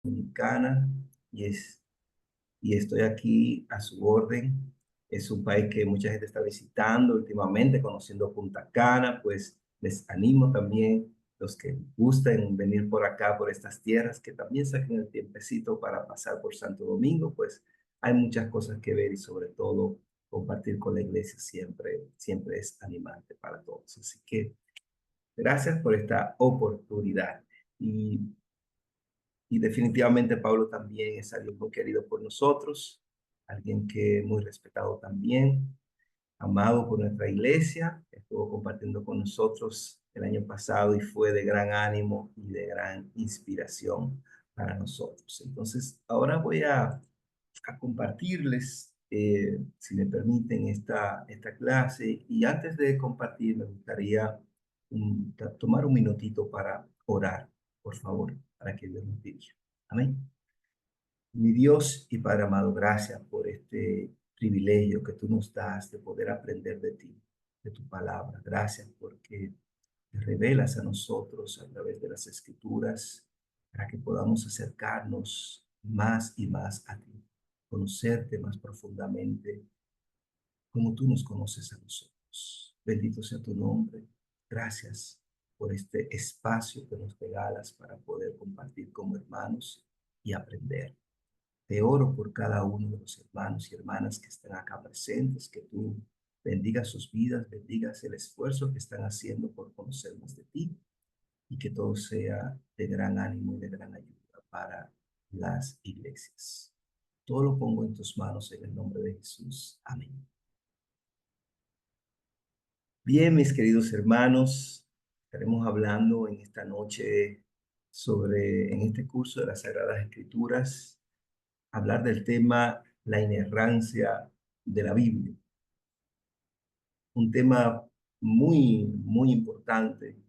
Dominicana y, y estoy aquí a su orden. Es un país que mucha gente está visitando últimamente, conociendo Punta Cana, pues les animo también los que gusten venir por acá, por estas tierras, que también saquen el tiempecito para pasar por Santo Domingo, pues hay muchas cosas que ver y sobre todo compartir con la iglesia siempre es animante para todos. Así que gracias por esta oportunidad. Y y definitivamente Pablo también es alguien muy querido por nosotros, alguien que muy respetado también, amado por nuestra iglesia, estuvo compartiendo con nosotros el año pasado y fue de gran ánimo y de gran inspiración para nosotros. Entonces, ahora voy a compartirles, si me permiten, esta clase. Y antes de compartir, me gustaría tomar un minutito para orar, por favor, para que Dios nos dirija. Amén. Mi Dios y Padre amado, gracias por este privilegio que tú nos das de poder aprender de ti, de tu palabra. Gracias porque te revelas a nosotros a través de las escrituras para que podamos acercarnos más y más a ti, conocerte más profundamente como tú nos conoces a nosotros. Bendito sea tu nombre. Gracias por este espacio que nos regalas para poder compartir como hermanos y aprender. Te oro por cada uno de los hermanos y hermanas que están acá presentes, que tú bendigas sus vidas, bendigas el esfuerzo que están haciendo por conocer más de ti y que todo sea de gran ánimo y de gran ayuda para las iglesias. Todo lo pongo en tus manos en el nombre de Jesús. Amén. Bien, mis queridos hermanos, estaremos hablando en esta noche en este curso de las Sagradas Escrituras, hablar del tema la inerrancia de la Biblia. Un tema muy importante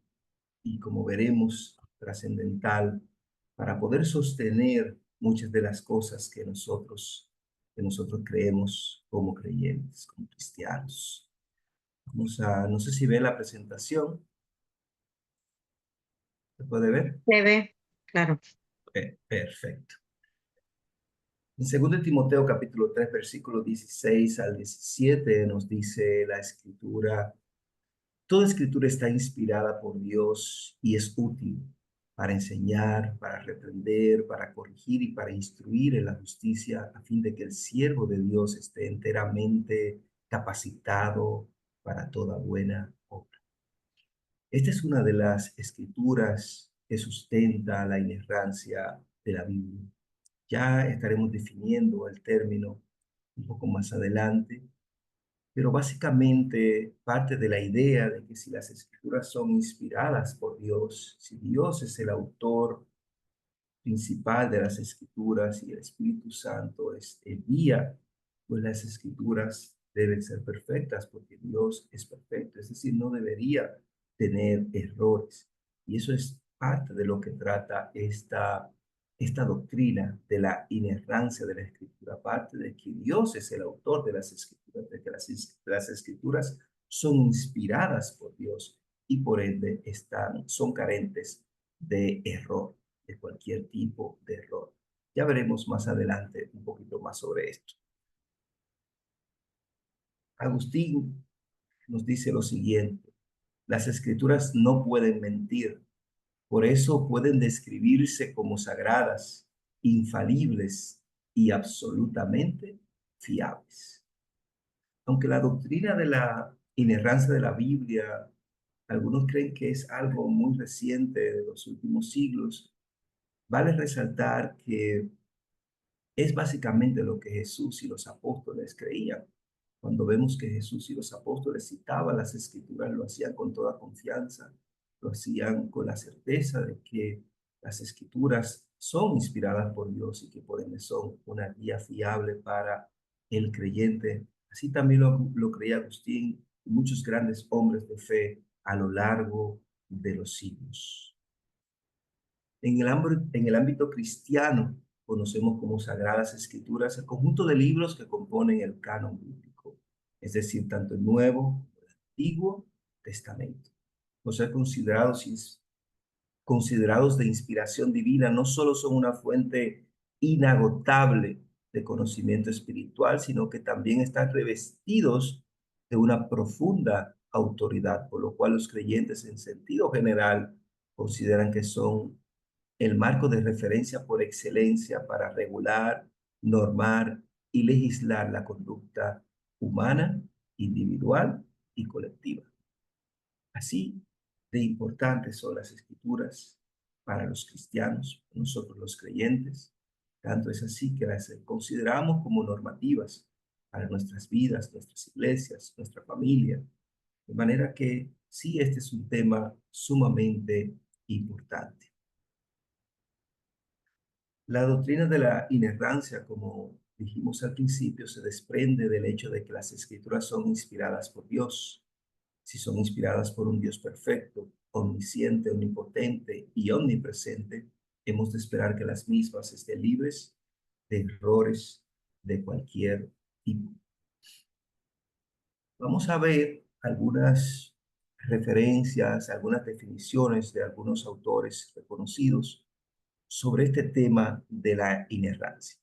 y, como veremos, trascendental para poder sostener muchas de las cosas que nosotros creemos como creyentes, como cristianos. No sé si ve la presentación. ¿Se puede ver? Se ve, claro. Perfecto. En 2 Timoteo capítulo 3, versículo 16 al 17 nos dice la escritura: toda escritura está inspirada por Dios y es útil para enseñar, para reprender, para corregir y para instruir en la justicia, a fin de que el siervo de Dios esté enteramente capacitado para toda buena obra. Esta es una de las escrituras que sustenta la inerrancia de la Biblia. Ya estaremos definiendo el término un poco más adelante, pero básicamente parte de la idea de que si las escrituras son inspiradas por Dios, si Dios es el autor principal de las escrituras y el Espíritu Santo es el guía, pues las escrituras deben ser perfectas porque Dios es perfecto, es decir, no debería tener errores. Y eso es parte de lo que trata esta doctrina de la inerrancia de la escritura, aparte de que Dios es el autor de las escrituras, de que las escrituras son inspiradas por Dios y por ende son carentes de error, de cualquier tipo de error. Ya veremos más adelante un poquito más sobre esto. Agustín nos dice lo siguiente: las escrituras no pueden mentir, por eso pueden describirse como sagradas, infalibles y absolutamente fiables. Aunque la doctrina de la inerrancia de la Biblia, algunos creen que es algo muy reciente de los últimos siglos, vale resaltar que es básicamente lo que Jesús y los apóstoles creían. Cuando vemos que Jesús y los apóstoles citaban las escrituras, lo hacían con toda confianza, lo hacían con la certeza de que las escrituras son inspiradas por Dios y que por ende son una guía fiable para el creyente. Así también lo creía Agustín y muchos grandes hombres de fe a lo largo de los siglos. En el ámbito cristiano, conocemos como Sagradas Escrituras el conjunto de libros que componen el canon bíblico, es decir, tanto el Nuevo como el Antiguo Testamento. Los ser considerados considerados de inspiración divina, no solo son una fuente inagotable de conocimiento espiritual, sino que también están revestidos de una profunda autoridad, por lo cual los creyentes en sentido general consideran que son el marco de referencia por excelencia para regular, normar y legislar la conducta humana, individual y colectiva. Así de importantes son las escrituras para los cristianos, nosotros los creyentes. Tanto es así que las consideramos como normativas para nuestras vidas, nuestras iglesias, nuestra familia. De manera que sí, este es un tema sumamente importante. La doctrina de la inerrancia, como dijimos al principio, se desprende del hecho de que las escrituras son inspiradas por Dios. Si son inspiradas por un Dios perfecto, omnisciente, omnipotente y omnipresente, hemos de esperar que las mismas estén libres de errores de cualquier tipo. Vamos a ver algunas referencias, algunas definiciones de algunos autores reconocidos sobre este tema de la inerrancia.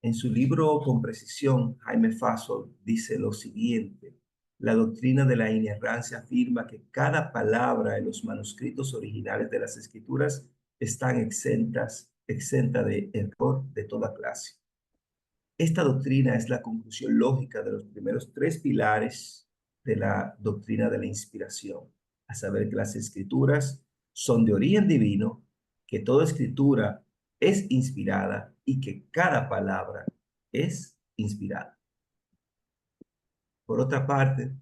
En su libro Con Precisión, Jaime Fasold dice lo siguiente: la doctrina de la inerrancia afirma que cada palabra en los manuscritos originales de las Escrituras están exenta de error de toda clase. Esta doctrina es la conclusión lógica de los primeros tres pilares de la doctrina de la inspiración, a saber que las Escrituras son de origen divino, que toda escritura es inspirada y que cada palabra es inspirada. Por otra parte,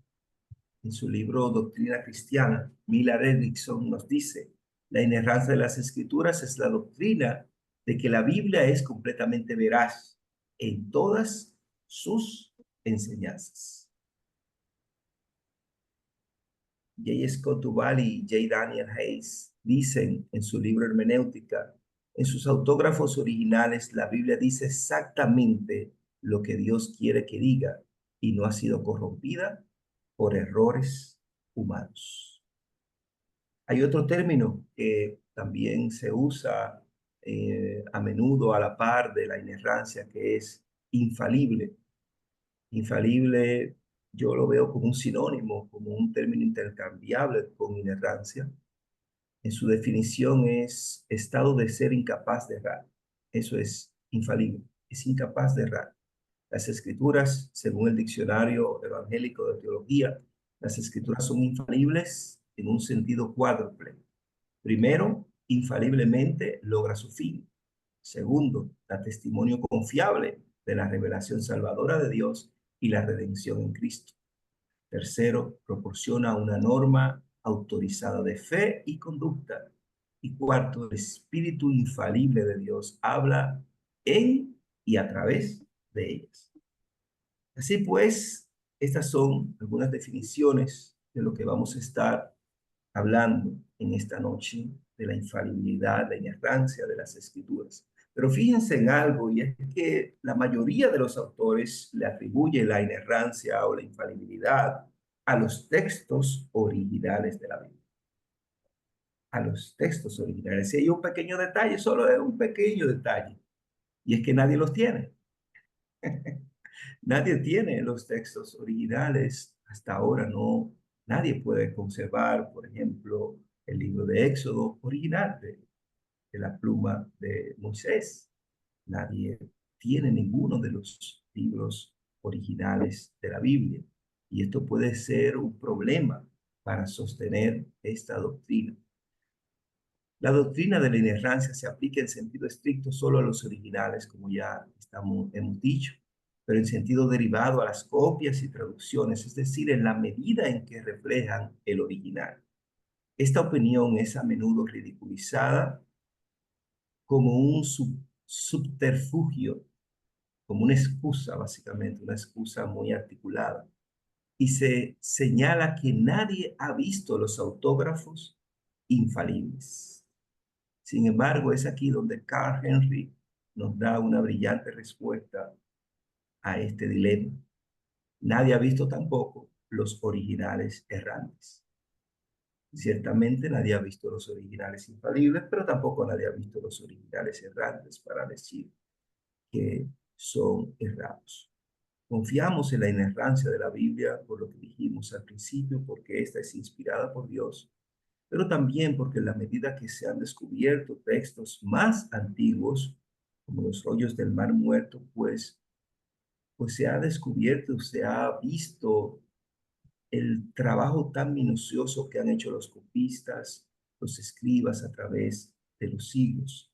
en su libro Doctrina Cristiana, Millar Erickson nos dice: la inerrancia de las Escrituras es la doctrina de que la Biblia es completamente veraz en todas sus enseñanzas. J. Scott Duval y J. Daniel Hayes dicen en su libro Hermenéutica: en sus autógrafos originales, la Biblia dice exactamente lo que Dios quiere que diga y no ha sido corrompida por errores humanos. Hay otro término que también se usa a menudo a la par de la inerrancia, que es infalible. Infalible yo lo veo como un sinónimo, como un término intercambiable con inerrancia. En su definición es estado de ser incapaz de errar. Eso es infalible, es incapaz de errar. Las escrituras, según el diccionario evangélico de teología, las escrituras son infalibles en un sentido cuádruple. Primero, infaliblemente logra su fin. Segundo, da testimonio confiable de la revelación salvadora de Dios y la redención en Cristo. Tercero, proporciona una norma autorizada de fe y conducta. Y cuarto, el espíritu infalible de Dios habla en y a través de ellas. Así pues, estas son algunas definiciones de lo que vamos a estar hablando en esta noche, de la infalibilidad, la inerrancia de las escrituras. Pero fíjense en algo, y es que la mayoría de los autores le atribuye la inerrancia o la infalibilidad a los textos originales de la Biblia. A los textos originales. Si hay un pequeño detalle, solo es un pequeño detalle, y es que nadie los tiene. Nadie tiene los textos originales hasta ahora, no. Nadie puede conservar, por ejemplo, el libro de Éxodo original de la pluma de Moisés. Nadie tiene ninguno de los libros originales de la Biblia. Y esto puede ser un problema para sostener esta doctrina. La doctrina de la inerrancia se aplica en sentido estricto solo a los originales, como ya hemos dicho, pero en sentido derivado a las copias y traducciones, es decir, en la medida en que reflejan el original. Esta opinión es a menudo ridiculizada como un subterfugio, como una excusa, básicamente, una excusa muy articulada. Y se señala que nadie ha visto los autógrafos infalibles. Sin embargo, es aquí donde Carl Henry nos da una brillante respuesta a este dilema. Nadie ha visto tampoco los originales errantes. Ciertamente nadie ha visto los originales infalibles, pero tampoco nadie ha visto los originales errantes para decir que son errados. Confiamos en la inerrancia de la Biblia por lo que dijimos al principio, porque esta es inspirada por Dios, pero también porque en la medida que se han descubierto textos más antiguos, como los rollos del Mar Muerto, pues se ha descubierto, se ha visto el trabajo tan minucioso que han hecho los copistas, los escribas a través de los siglos,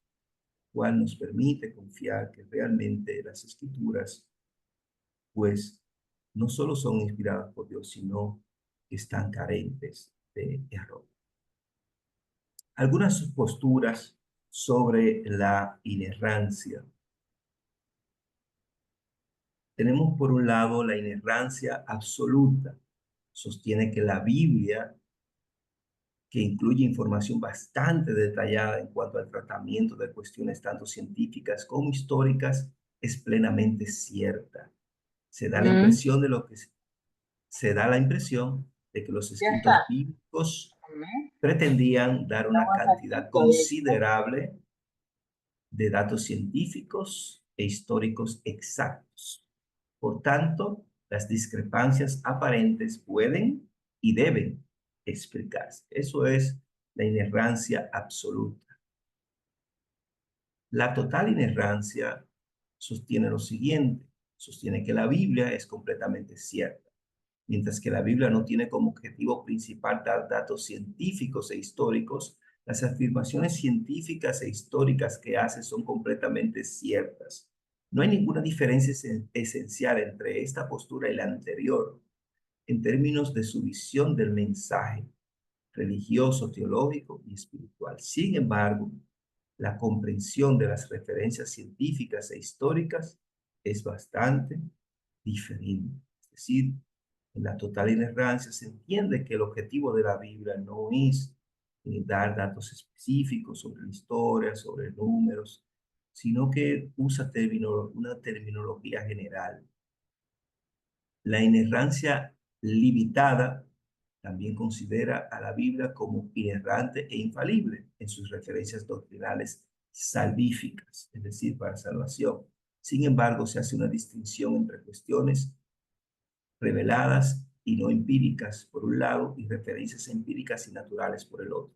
cual nos permite confiar que realmente las escrituras, pues, no solo son inspiradas por Dios, sino que están carentes de error. Algunas posturas sobre la inerrancia. Tenemos por un lado la inerrancia absoluta. Sostiene que la Biblia, que incluye información bastante detallada en cuanto al tratamiento de cuestiones tanto científicas como históricas, es plenamente cierta. Se da la Mm, impresión de lo que se da la impresión de que los ya está. escritos bíblicos Mm, pretendían dar una estamos aquí cantidad todavía. considerable de datos científicos e históricos exactos. Por tanto, las discrepancias aparentes pueden y deben explicarse. Eso es la inerrancia absoluta. La total inerrancia sostiene lo siguiente, sostiene que la Biblia es completamente cierta, mientras que la Biblia no tiene como objetivo principal dar datos científicos e históricos. Las afirmaciones científicas e históricas que hace son completamente ciertas. No hay ninguna diferencia esencial entre esta postura y la anterior en términos de su visión del mensaje religioso, teológico y espiritual. Sin embargo, la comprensión de las referencias científicas e históricas es bastante diferente. Es decir, en la total inerrancia se entiende que el objetivo de la Biblia no es dar datos específicos sobre la historia, sobre números, sino que usa una terminología general. La inerrancia limitada también considera a la Biblia como inerrante e infalible en sus referencias doctrinales salvíficas, es decir, para salvación. Sin embargo, se hace una distinción entre cuestiones reveladas y no empíricas por un lado y referencias empíricas y naturales por el otro.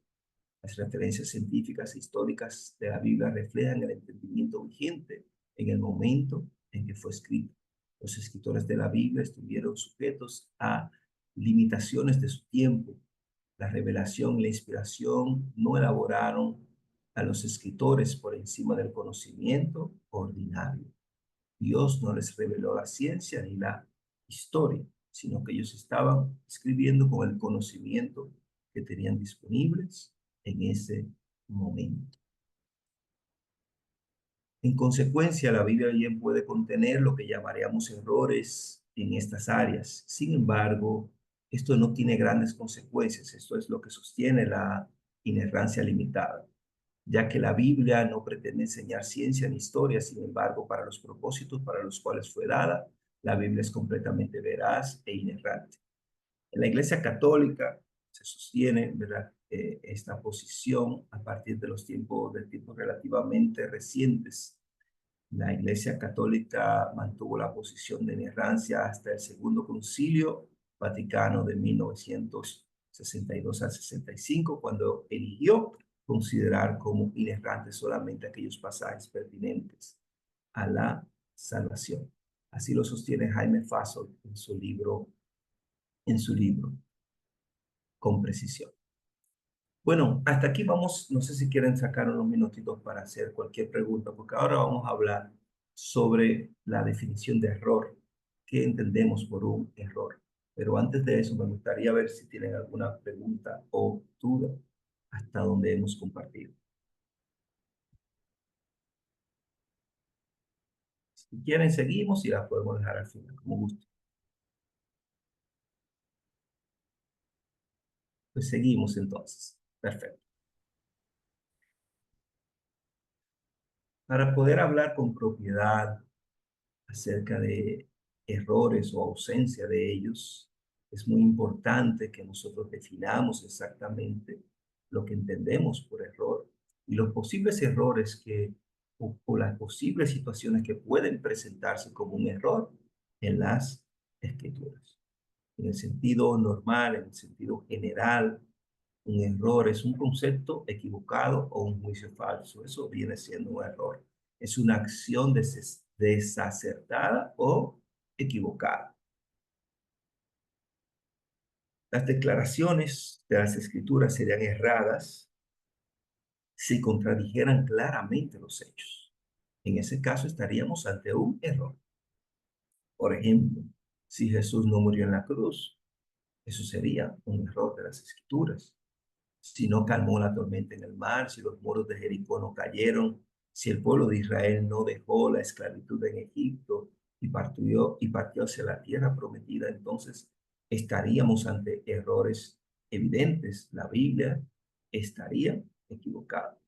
Las referencias científicas e históricas de la Biblia reflejan el entendimiento vigente en el momento en que fue escrito. Los escritores de la Biblia estuvieron sujetos a limitaciones de su tiempo. La revelación y la inspiración no elaboraron a los escritores por encima del conocimiento ordinario. Dios no les reveló la ciencia ni la historia, sino que ellos estaban escribiendo con el conocimiento que tenían disponibles en ese momento. En consecuencia, la Biblia bien puede contener lo que llamaríamos errores en estas áreas. Sin embargo, esto no tiene grandes consecuencias. Esto es lo que sostiene la inerrancia limitada, ya que la Biblia no pretende enseñar ciencia ni historia. Sin embargo, para los propósitos para los cuales fue dada, la Biblia es completamente veraz e inerrante. En la Iglesia Católica se sostiene, ¿verdad?, esta posición a partir de de tiempos relativamente recientes. La Iglesia Católica mantuvo la posición de inerrancia hasta el Segundo Concilio Vaticano de 1962 al 65, cuando eligió considerar como inerrantes solamente aquellos pasajes pertinentes a la salvación. Así lo sostiene Jaime Faso en su libro con precisión. Bueno, hasta aquí vamos. No sé si quieren sacar unos minutitos para hacer cualquier pregunta, porque ahora vamos a hablar sobre la definición de error. ¿Qué entendemos por un error? Pero antes de eso, me gustaría ver si tienen alguna pregunta o duda hasta donde hemos compartido. Si quieren, seguimos y la podemos dejar al final, como gusto. Pues seguimos entonces. Perfecto. Para poder hablar con propiedad acerca de errores o ausencia de ellos, Es muy importante que nosotros definamos exactamente lo que entendemos por error y los posibles errores o las posibles situaciones que pueden presentarse como un error en las escrituras. En el sentido normal, en el sentido general, un error es un concepto equivocado o un juicio falso. Eso viene siendo un error. Es una acción desacertada o equivocada. Las declaraciones de las escrituras serían erradas si contradijeran claramente los hechos. En ese caso estaríamos ante un error. Por ejemplo, si Jesús no murió en la cruz, eso sería un error de las escrituras. Si no calmó la tormenta en el mar, si los muros de Jericó no cayeron, si el pueblo de Israel no dejó la esclavitud en Egipto y partió hacia la tierra prometida, entonces estaríamos ante errores evidentes. La Biblia estaría equivocada.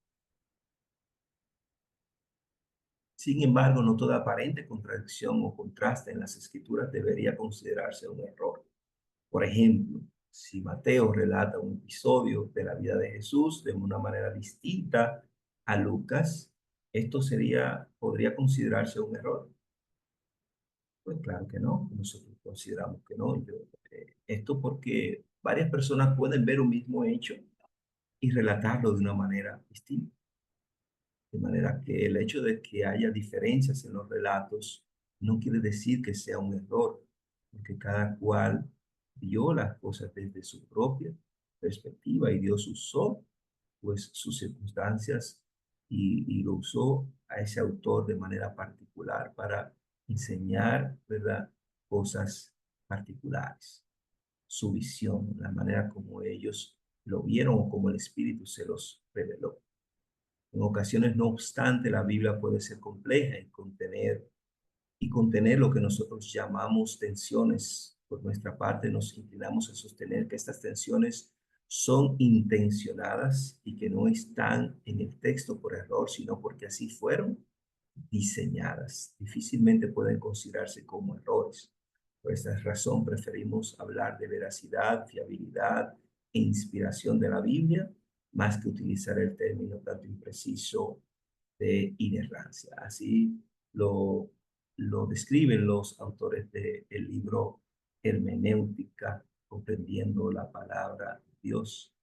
Sin embargo, no toda aparente contradicción o contraste en las escrituras debería considerarse un error. Por ejemplo, si Mateo relata un episodio de la vida de Jesús de una manera distinta a Lucas, esto podría considerarse un error. Pues claro que no, nosotros consideramos que no. Esto porque varias personas pueden ver un mismo hecho y relatarlo de una manera distinta. De manera que el hecho de que haya diferencias en los relatos no quiere decir que sea un error, porque cada cual vio las cosas desde su propia perspectiva y Dios usó pues sus circunstancias y lo usó a ese autor de manera particular para enseñar, ¿verdad?, cosas particulares, su visión, la manera como ellos lo vieron o como el Espíritu se los reveló. En ocasiones, no obstante, la Biblia puede ser compleja y contener lo que nosotros llamamos tensiones. Por nuestra parte, nos inclinamos a sostener que estas tensiones son intencionadas y que no están en el texto por error, sino porque así fueron diseñadas. Difícilmente pueden considerarse como errores. Por esta razón, preferimos hablar de veracidad, fiabilidad e inspiración de la Biblia, más que utilizar el término tanto impreciso de inerrancia. Así lo, lo describen los autores del libro Hermenéutica, comprendiendo la palabra Dios.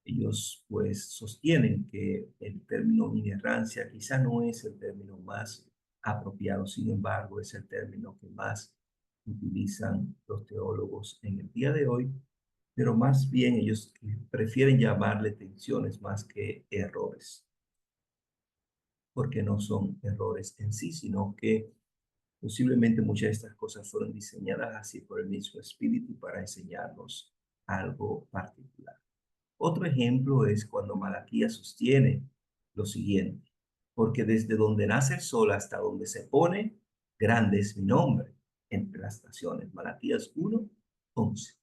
Ellos pues sostienen que el término inerrancia quizá no es el término más apropiado, sin embargo es el término que más utilizan los teólogos en el día de hoy, pero más bien ellos prefieren llamarle tensiones más que errores, porque no son errores en sí, sino que posiblemente muchas de estas cosas fueron diseñadas así por el mismo Espíritu para enseñarnos algo particular. Otro ejemplo es cuando Malaquías sostiene lo siguiente: porque desde donde nace el sol hasta donde se pone, grande es mi nombre entre las naciones. Malaquías 1:11.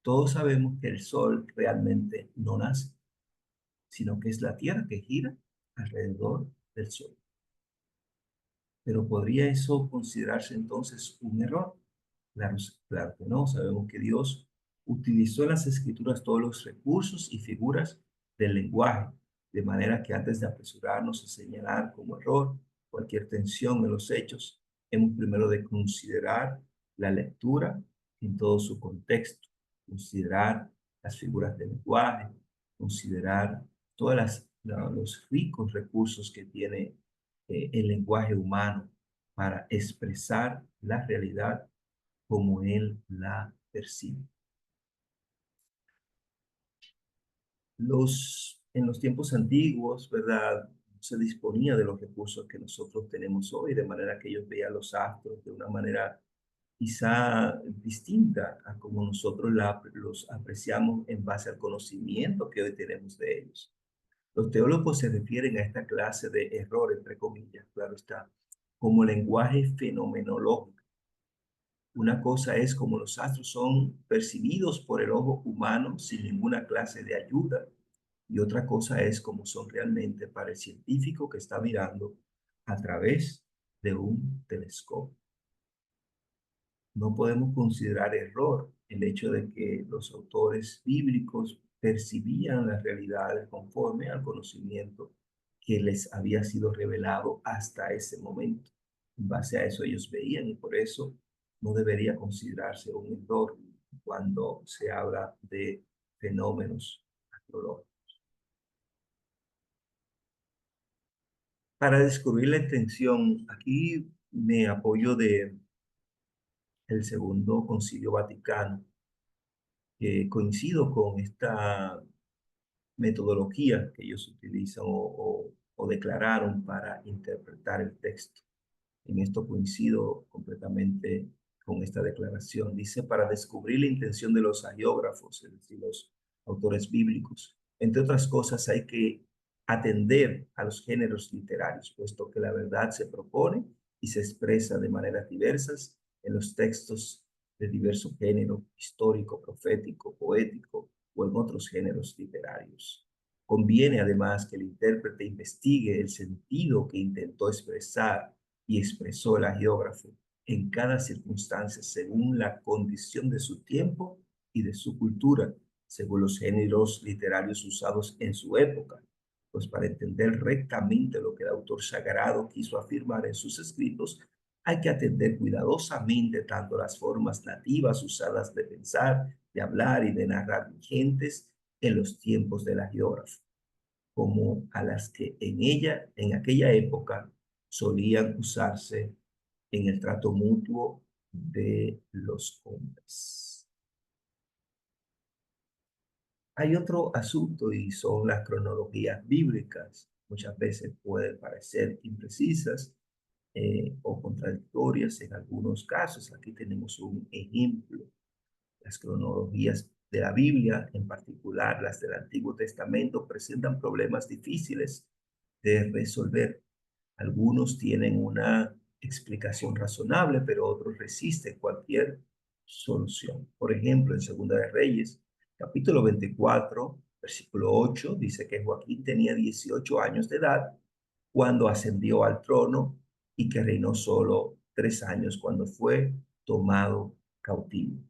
Todos sabemos que el sol realmente no nace, sino que es la tierra que gira alrededor del sol. Pero ¿podría eso considerarse entonces un error? Claro, claro que no. Sabemos que Dios utilizó en las escrituras todos los recursos y figuras del lenguaje, de manera que antes de apresurarnos a señalar como error cualquier tensión en los hechos, hemos primero de considerar la lectura en todo su contexto, considerar las figuras del lenguaje, considerar los ricos recursos que tiene el lenguaje humano para expresar la realidad como él la percibe. En los tiempos antiguos, ¿verdad?, se disponía de los recursos que nosotros tenemos hoy, de manera que ellos veían los astros de una manera quizá distinta a como nosotros los apreciamos en base al conocimiento que hoy tenemos de ellos. Los teólogos se refieren a esta clase de error, entre comillas, claro está, como lenguaje fenomenológico. Una cosa es cómo los astros son percibidos por el ojo humano sin ninguna clase de ayuda, y otra cosa es cómo son realmente para el científico que está mirando a través de un telescopio. No podemos considerar error el hecho de que los autores bíblicos percibían las realidades conforme al conocimiento que les había sido revelado hasta ese momento. En base a eso ellos veían y por eso no debería considerarse un error cuando se habla de fenómenos astrológicos. Para descubrir la intención, aquí me apoyo de el Segundo Concilio Vaticano, que coincido con esta metodología que ellos utilizan o declararon para interpretar el texto. En esto coincido completamente con esta declaración. Dice, para descubrir la intención de los agiógrafos, es decir, los autores bíblicos, entre otras cosas, hay que atender a los géneros literarios, puesto que la verdad se propone y se expresa de maneras diversas en los textos de diverso género, histórico, profético, poético o en otros géneros literarios. Conviene además que el intérprete investigue el sentido que intentó expresar y expresó el geógrafo en cada circunstancia según la condición de su tiempo y de su cultura, según los géneros literarios usados en su época. Pues para entender rectamente lo que el autor sagrado quiso afirmar en sus escritos, hay que atender cuidadosamente tanto las formas nativas usadas de pensar, de hablar y de narrar vigentes en los tiempos del geógrafo, como a las que en aquella época, solían usarse en el trato mutuo de los hombres. Hay otro asunto y son las cronologías bíblicas. Muchas veces pueden parecer imprecisas o contradictorias en algunos casos. Aquí tenemos un ejemplo. Las cronologías de la Biblia, en particular las del Antiguo Testamento, presentan problemas difíciles de resolver. Algunos tienen una explicación razonable, pero otros resisten cualquier solución. Por ejemplo, en Segunda de Reyes, capítulo 24, versículo 8, dice que Joaquín tenía 18 años de edad cuando ascendió al trono y que reinó solo 3 años cuando fue tomado cautivo.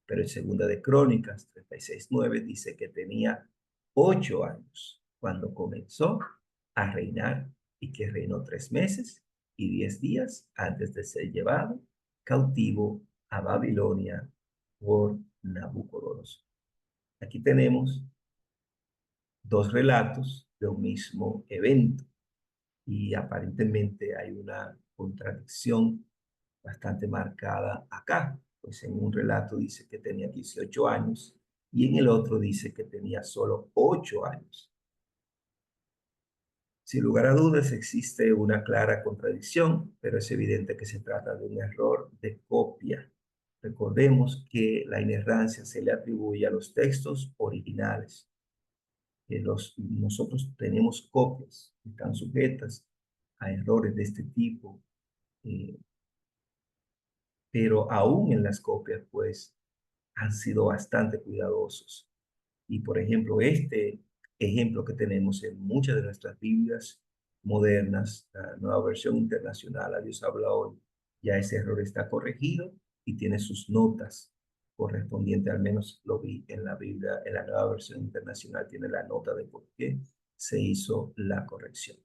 Pero en Segunda de Crónicas 36:9 dice que tenía 8 años cuando comenzó a reinar y que reinó 3 meses y 10 días antes de ser llevado cautivo a Babilonia por Nabucodonosor. Aquí tenemos dos relatos de un mismo evento y aparentemente hay una contradicción bastante marcada acá, pues en un relato dice que tenía 18 años y en el otro dice que tenía solo 8 años. Sin lugar a dudas existe una clara contradicción, pero es evidente que se trata de un error de copia. Recordemos que la inerrancia se le atribuye a los textos originales. Nosotros tenemos copias que están sujetas a errores de este tipo, eh, pero aún en las copias, pues, han sido bastante cuidadosos. Y, por ejemplo, este ejemplo que tenemos en muchas de nuestras Biblias modernas, la nueva versión internacional, a Dios habla hoy, ya ese error está corregido y tiene sus notas correspondientes, al menos lo vi en la Biblia, en la nueva versión internacional, tiene la nota de por qué se hizo la corrección.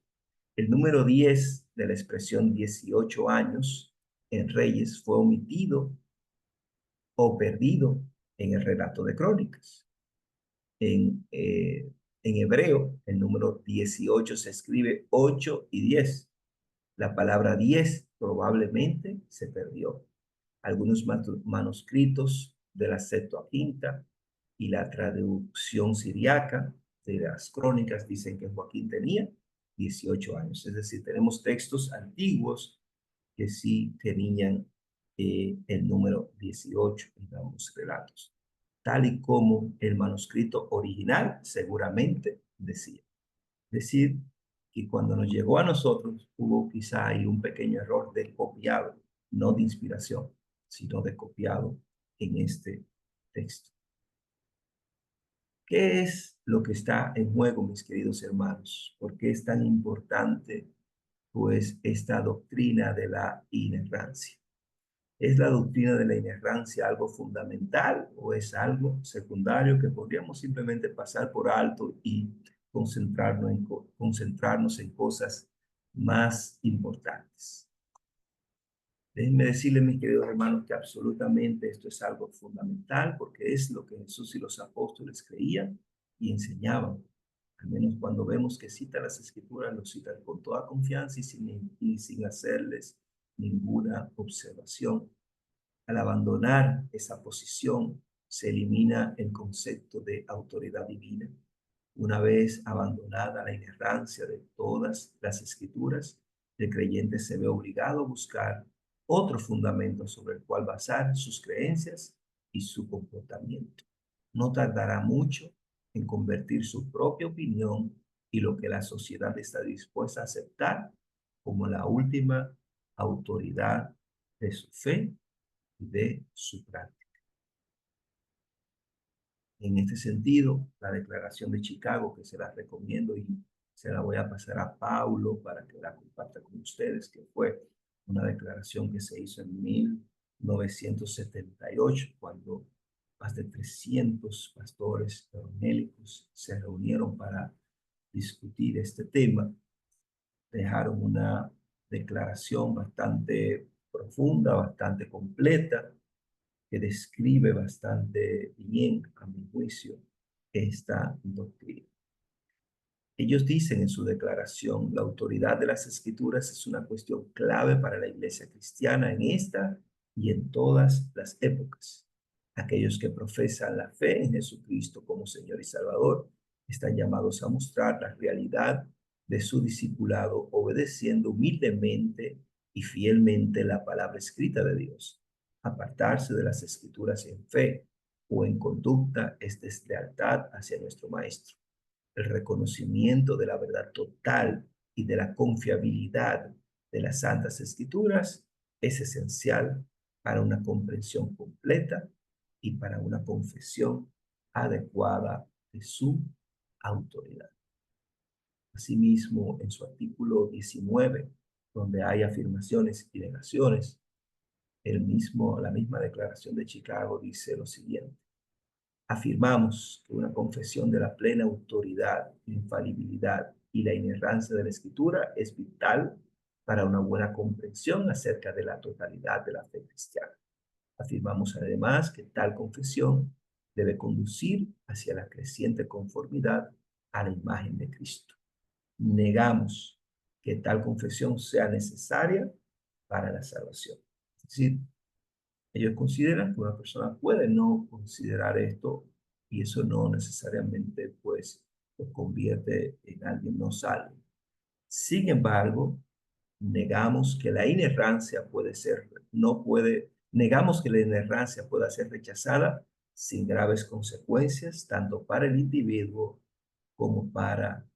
El número 10 de la expresión 18 años en Reyes fue omitido o perdido en el relato de Crónicas. En hebreo, el número 18 se escribe 8 y 10. La palabra 10 probablemente se perdió. Algunos manuscritos de la Septuaginta y la traducción siriaca de las crónicas dicen que Joaquín tenía 18 años. Es decir, tenemos textos antiguos que sí tenían el número 18 en ambos relatos, tal y como el manuscrito original seguramente decía. Es decir, que cuando nos llegó a nosotros hubo quizá ahí un pequeño error de copiado, no de inspiración, sino de copiado en este texto. ¿Qué es lo que está en juego, mis queridos hermanos? ¿Por qué es tan importante, pues, esta doctrina de la inerrancia? ¿Es la doctrina de la inerrancia algo fundamental o es algo secundario que podríamos simplemente pasar por alto y concentrarnos en cosas más importantes? Déjenme decirles, mis queridos hermanos, que absolutamente esto es algo fundamental porque es lo que Jesús y los apóstoles creían y enseñaban. Al menos cuando vemos que citan las escrituras, lo citan con toda confianza y sin hacerles ninguna observación. Al abandonar esa posición, se elimina el concepto de autoridad divina. Una vez abandonada la inerrancia de todas las escrituras, el creyente se ve obligado a buscar otro fundamento sobre el cual basar sus creencias y su comportamiento. No tardará mucho en convertir su propia opinión y lo que la sociedad está dispuesta a aceptar como la última autoridad de su fe y de su práctica. En este sentido, la Declaración de Chicago, que se la recomiendo y se la voy a pasar a Paulo para que la comparta con ustedes, que fue una declaración que se hizo en 1978, cuando más de 300 pastores evangélicos se reunieron para discutir este tema. Dejaron una declaración bastante profunda, bastante completa, que describe bastante bien, a mi juicio, esta doctrina. Ellos dicen en su declaración, la autoridad de las escrituras es una cuestión clave para la iglesia cristiana en esta y en todas las épocas. Aquellos que profesan la fe en Jesucristo como Señor y Salvador están llamados a mostrar la realidad de su discipulado obedeciendo humildemente y fielmente la palabra escrita de Dios. Apartarse de las escrituras en fe o en conducta es deslealtad hacia nuestro Maestro. El reconocimiento de la verdad total y de la confiabilidad de las Santas Escrituras es esencial para una comprensión completa y para una confesión adecuada de su autoridad. Asimismo, en su artículo 19, donde hay afirmaciones y negaciones, la misma Declaración de Chicago dice lo siguiente: afirmamos que una confesión de la plena autoridad, infalibilidad y la inerrancia de la Escritura es vital para una buena comprensión acerca de la totalidad de la fe cristiana. Afirmamos además que tal confesión debe conducir hacia la creciente conformidad a la imagen de Cristo. Negamos que tal confesión sea necesaria para la salvación. Es decir, ellos consideran que una persona puede no considerar esto y eso no necesariamente pues lo convierte en alguien no salvo. Sin embargo, negamos que la inerrancia negamos que la inerrancia pueda ser rechazada sin graves consecuencias tanto para el individuo como para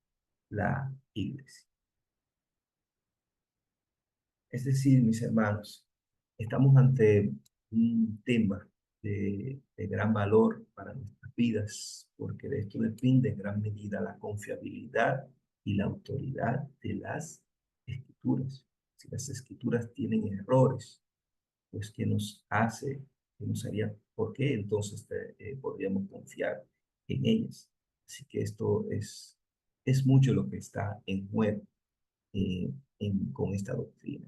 la iglesia. Es decir, mis hermanos, estamos ante un tema de gran valor para nuestras vidas, porque de esto depende en gran medida la confiabilidad y la autoridad de las escrituras. Si las escrituras tienen errores, pues qué nos haría, por qué entonces podríamos confiar en ellas? Así que es mucho lo que está en juego con esta doctrina,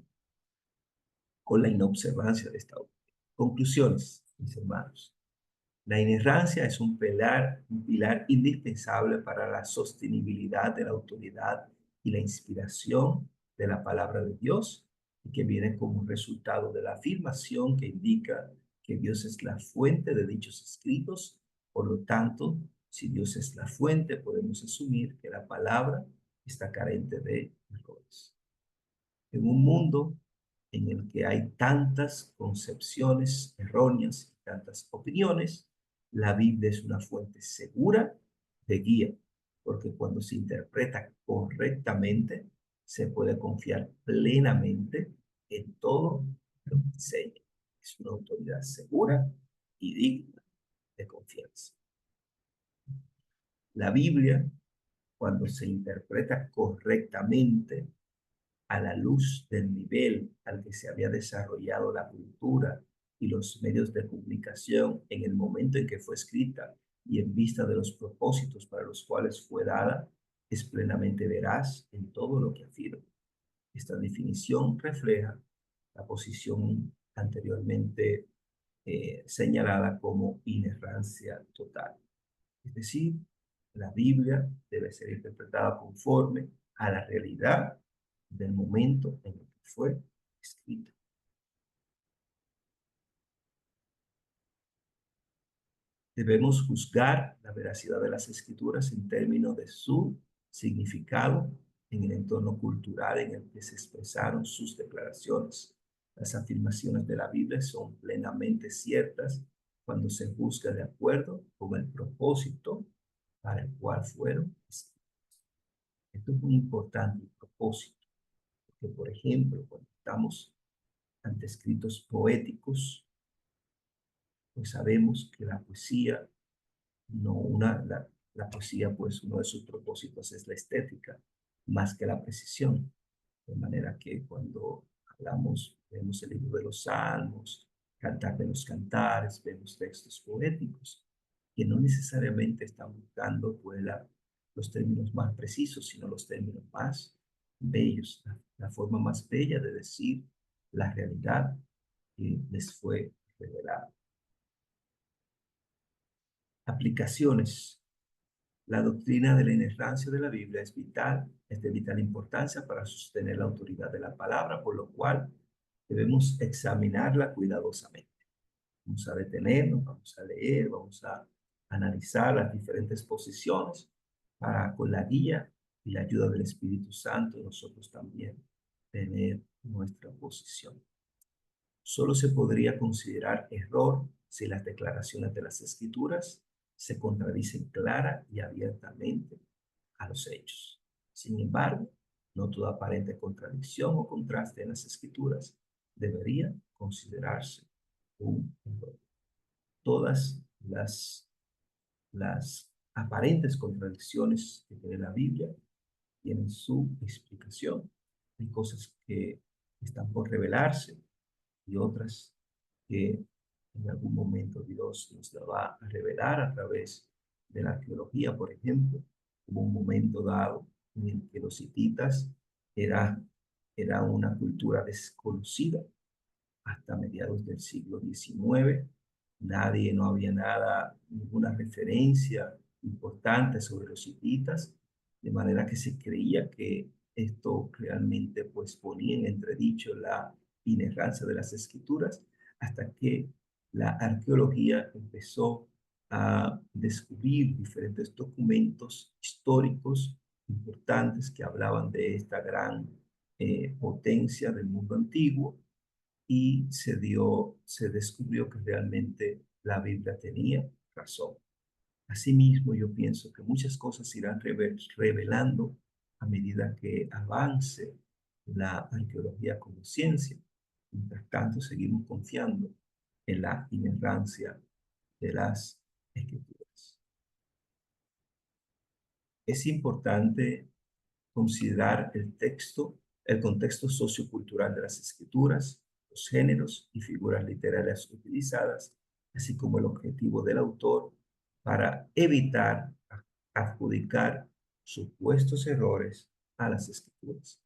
con la inobservancia de esta doctrina. Conclusiones, mis hermanos. La inerrancia es un pilar indispensable para la sostenibilidad de la autoridad y la inspiración de la palabra de Dios, y que viene como resultado de la afirmación que indica que Dios es la fuente de dichos escritos. Por lo tanto, si Dios es la fuente, podemos asumir que la palabra está carente de errores. En un mundo en el que hay tantas concepciones erróneas y tantas opiniones, la Biblia es una fuente segura de guía, porque cuando se interpreta correctamente, se puede confiar plenamente en todo lo que enseña. Es una autoridad segura y digna de confianza. La Biblia, cuando se interpreta correctamente, a la luz del nivel al que se había desarrollado la cultura y los medios de publicación en el momento en que fue escrita y en vista de los propósitos para los cuales fue dada, es plenamente veraz en todo lo que afirma. Esta definición refleja la posición anteriormente señalada como inerrancia total. Es decir, la Biblia debe ser interpretada conforme a la realidad del momento en el que fue escrita. Debemos juzgar la veracidad de las escrituras en términos de su significado en el entorno cultural en el que se expresaron sus declaraciones. Las afirmaciones de la Biblia son plenamente ciertas cuando se juzga de acuerdo con el propósito para el cual fueron escritas. Esto es muy importante, el propósito, porque por ejemplo, cuando estamos ante escritos poéticos, pues sabemos que la poesía no la poesía, pues uno de sus propósitos es la estética, más que la precisión. De manera que cuando hablamos, vemos el libro de los Salmos, Cantar de los Cantares, vemos textos poéticos que no necesariamente están buscando pues, los términos más precisos, sino los términos más bellos, la forma más bella de decir la realidad que les fue revelada. Aplicaciones. La doctrina de la inerrancia de la Biblia es de vital importancia para sostener la autoridad de la palabra, por lo cual debemos examinarla cuidadosamente. Vamos a detenernos, vamos a leer, vamos a analizar las diferentes posiciones para, con la guía y la ayuda del Espíritu Santo, nosotros también tener nuestra posición. Solo se podría considerar error si las declaraciones de las Escrituras se contradicen clara y abiertamente a los hechos. Sin embargo, no toda aparente contradicción o contraste en las Escrituras debería considerarse un error. Todas las aparentes contradicciones que tiene la Biblia tienen su explicación. Hay cosas que están por revelarse y otras que en algún momento Dios nos la va a revelar a través de la arqueología, por ejemplo. Hubo un momento dado en el que los hititas era, era una cultura desconocida hasta mediados del siglo XIX. Nadie, no había nada, ninguna referencia importante sobre los hititas, de manera que se creía que esto realmente pues ponía en entredicho la inerrancia de las escrituras, hasta que la arqueología empezó a descubrir diferentes documentos históricos importantes que hablaban de esta gran potencia del mundo antiguo y se descubrió que realmente la Biblia tenía razón. Asimismo, yo pienso que muchas cosas se irán revelando a medida que avance la arqueología como ciencia. Mientras tanto, seguimos confiando en la inerrancia de las escrituras. Es importante considerar el contexto sociocultural de las escrituras, los géneros y figuras literarias utilizadas, así como el objetivo del autor para evitar adjudicar supuestos errores a las escrituras.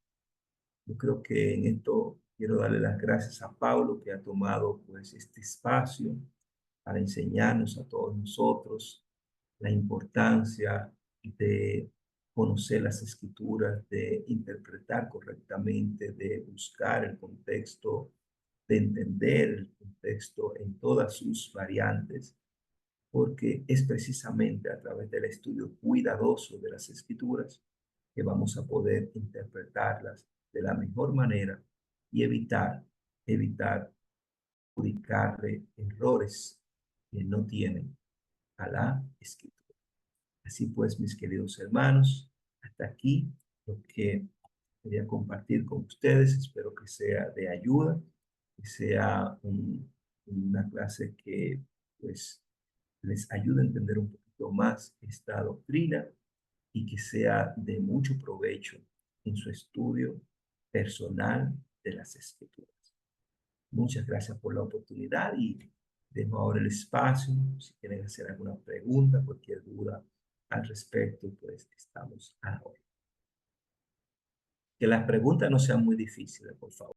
Yo creo que en esto quiero darle las gracias a Pablo que ha tomado pues este espacio para enseñarnos a todos nosotros la importancia de conocer las escrituras, de interpretar correctamente, de buscar el contexto, de entender el contexto en todas sus variantes, porque es precisamente a través del estudio cuidadoso de las escrituras que vamos a poder interpretarlas de la mejor manera y evitar publicarle errores que no tienen a la escritura. Así pues, mis queridos hermanos, hasta aquí lo que quería compartir con ustedes. Espero que sea de ayuda, que sea una clase que pues les ayude a entender un poquito más esta doctrina y que sea de mucho provecho en su estudio personal de las Escrituras. Muchas gracias por la oportunidad y dejo ahora el espacio. Si quieren hacer alguna pregunta, cualquier duda al respecto, pues estamos a la hora. Que las preguntas no sean muy difíciles, por favor.